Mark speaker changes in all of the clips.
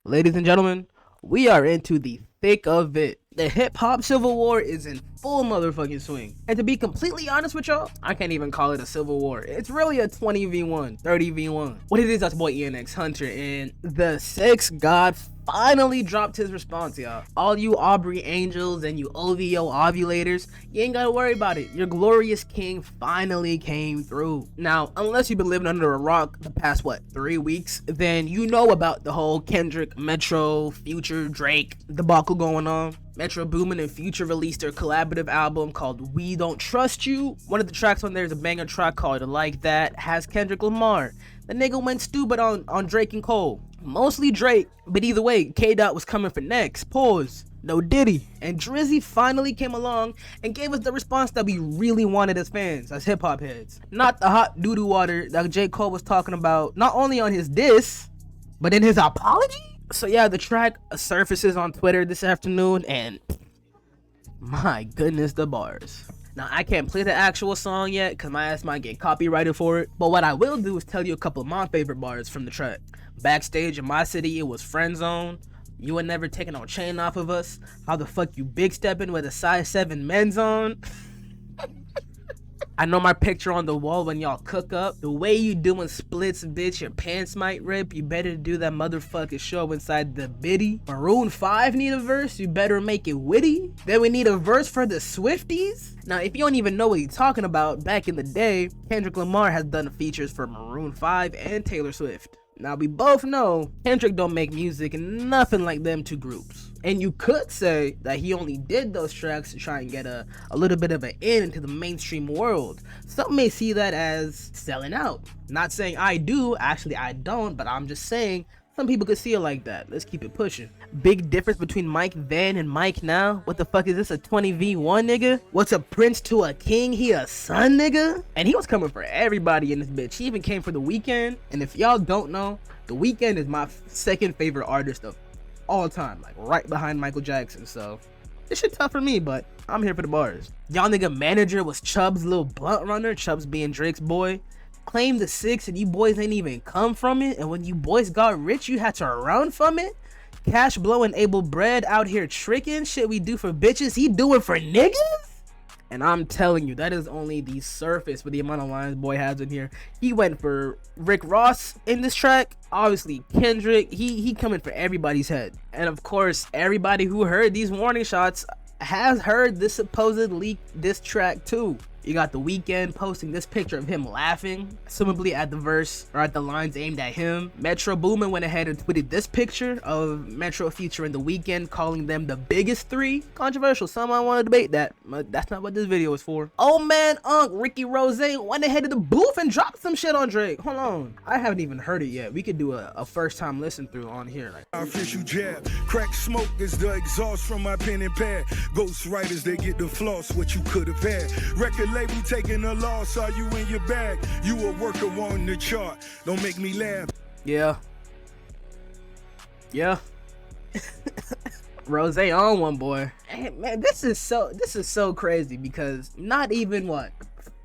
Speaker 1: Ladies and gentlemen, we are into the thick of it. The hip-hop civil war is in full motherfucking swing. And to be completely honest with y'all, I can't even call it a civil war. It's really a 20v1, 30v1. What it is, that's boy ENX Hunter, and the sex god finally dropped his response, y'all. All you Aubrey Angels and you OVO ovulators, you ain't gotta worry about it. Your glorious king finally came through. Now, unless you've been living under a rock the past, 3 weeks, then you know about the whole Kendrick, Metro, Future, Drake debacle going on. Metro Boomin and Future released their collaborative album called We Don't Trust You. One of the tracks on there is a banger track called Like That, has Kendrick Lamar. The nigga went stupid on Drake and Cole. Mostly Drake, but either way, K-Dot was coming for next. Pause. No Diddy. And Drizzy finally came along and gave us the response that we really wanted as fans, as hip-hop heads. Not the hot doo-doo water that J. Cole was talking about, not only on his diss, but in his apology? So yeah, the track surfaces on Twitter this afternoon, and my goodness, the bars. Now, I can't play the actual song yet because my ass might get copyrighted for it, but what I will do is tell you a couple of my favorite bars from the track. Backstage in my city, it was friend zone. You ain't never taking no chain off of us. How the fuck you big stepping with a size 7 men's on? I know my picture on the wall when y'all cook up. The way you doing splits, bitch, your pants might rip. You better do that motherfucking show inside the biddy. Maroon 5 need a verse, you better make it witty. Then we need a verse for the Swifties. Now, if you don't even know what he's talking about, back in the day, Kendrick Lamar has done features for Maroon 5 and Taylor Swift. Now, we both know Kendrick don't make music and nothing like them two groups. And you could say that he only did those tracks to try and get a little bit of an in into the mainstream world. Some may see that as selling out. Not saying I do, actually I don't, but I'm just saying some people could see it like that. Let's keep it pushing. Big difference between Mike then and Mike now. What the fuck is this, a 20v1 nigga? What's a prince to a king? He a son nigga? And he was coming for everybody in this bitch. He even came for The Weeknd. And if y'all don't know, The Weeknd is my second favorite artist of all time, like right behind Michael Jackson. So this shit tough for me, but I'm here for the bars. Y'all nigga manager was Chubb's little blunt runner, Chubb's being Drake's boy. Claimed the 6 and you boys ain't even come from it, and when you boys got rich you had to run from it. Cash blowing Abel Bread out here tricking. Shit we do for bitches, he doing for niggas. And I'm telling you, that is only the surface with the amount of lines boy has in here. He went for Rick Ross in this track. Obviously Kendrick, he coming for everybody's head. And of course, everybody who heard these warning shots has heard this supposed leaked diss track too. You got The Weeknd posting this picture of him laughing, assumably at the verse or at the lines aimed at him. Metro Boomin went ahead and tweeted this picture of Metro, Future, and The Weeknd, calling them the biggest three. Controversial, some might want to debate that, but that's not what this video is for. Oh man, Ricky Rose went ahead to the booth and dropped some shit on Drake. Hold on, I haven't even heard it yet. We could do a first time listen through on here. Like,
Speaker 2: official jab, crack smoke is the exhaust from my pen and pad. Ghost writers, they get the floss, what you could have had. Record label taking a loss, are you in your bag? You a worker on the chart, don't make me laugh.
Speaker 1: Yeah. Rose on one, boy. Hey, man, this is so crazy because not even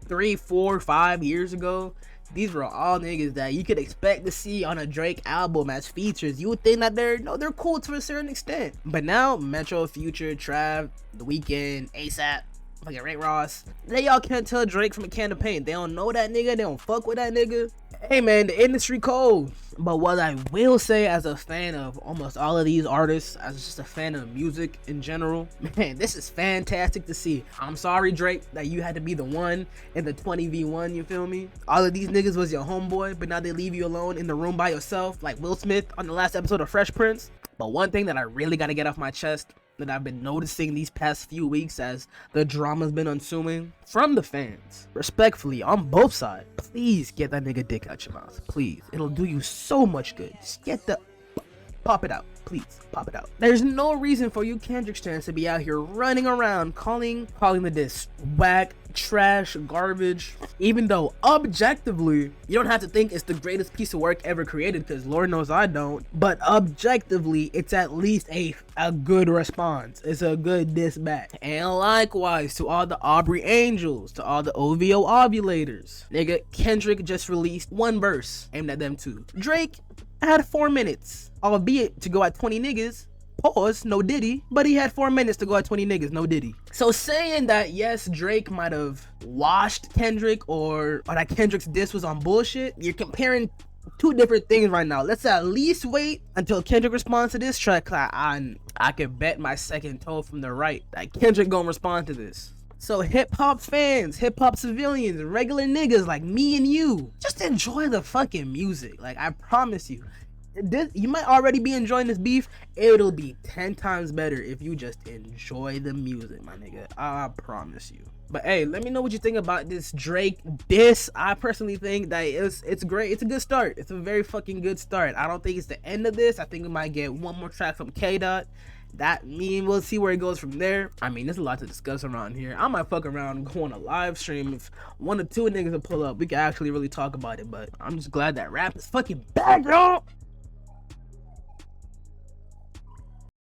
Speaker 1: 3, 4, 5 years ago, these were all niggas that you could expect to see on a Drake album as features. You would think that they're cool to a certain extent. But now Metro, Future, Trav, The Weeknd, ASAP, fucking Rick Ross, they all can't tell Drake from a can of paint. They don't know that nigga, they don't fuck with that nigga. Hey man, the industry cold. But what I will say as a fan of almost all of these artists, as just a fan of music in general, man, this is fantastic to see. I'm sorry, Drake, that you had to be the one in the 20v1, you feel me? All of these niggas was your homeboy, but now they leave you alone in the room by yourself, like Will Smith on the last episode of Fresh Prince. But one thing that I really gotta get off my chest, that I've been noticing these past few weeks as the drama's been ensuing from the fans, respectfully on both sides, please get that nigga dick out your mouth, please. It'll do you so much good. Just get the pop it out, please, pop it out. There's no reason for you Kendrick stans to be out here running around calling the diss whack, trash, garbage, even though objectively you don't have to think it's the greatest piece of work ever created, because Lord knows I don't, but objectively it's at least a good response. It's a good diss back. And likewise to all the Aubrey Angels, to all the OVO ovulators. Nigga, Kendrick just released one verse aimed at them too. Drake, I had 4 minutes, albeit to go at 20 niggas. Pause, no Diddy, but he had 4 minutes to go at 20 niggas, no Diddy. So saying that yes, Drake might have washed Kendrick or that Kendrick's diss was on bullshit, you're comparing two different things right now. Let's at least wait until Kendrick responds to this track. I can bet my second toe from the right that Kendrick gonna respond to this. So hip hop fans, hip hop civilians, regular niggas like me and you, just enjoy the fucking music. Like, I promise you. You might already be enjoying this beef. It'll be 10 times better if you just enjoy the music, my nigga. I promise you. But hey, let me know what you think about this Drake diss. I personally think that it's great. It's a good start. It's a very fucking good start. I don't think it's the end of this. I think we might get one more track from K-Dot. We'll see where it goes from there. I mean, there's a lot to discuss around here. I might fuck around and go on a live stream if 1 or 2 niggas will pull up. We can actually really talk about it. But I'm just glad that rap is fucking back, y'all.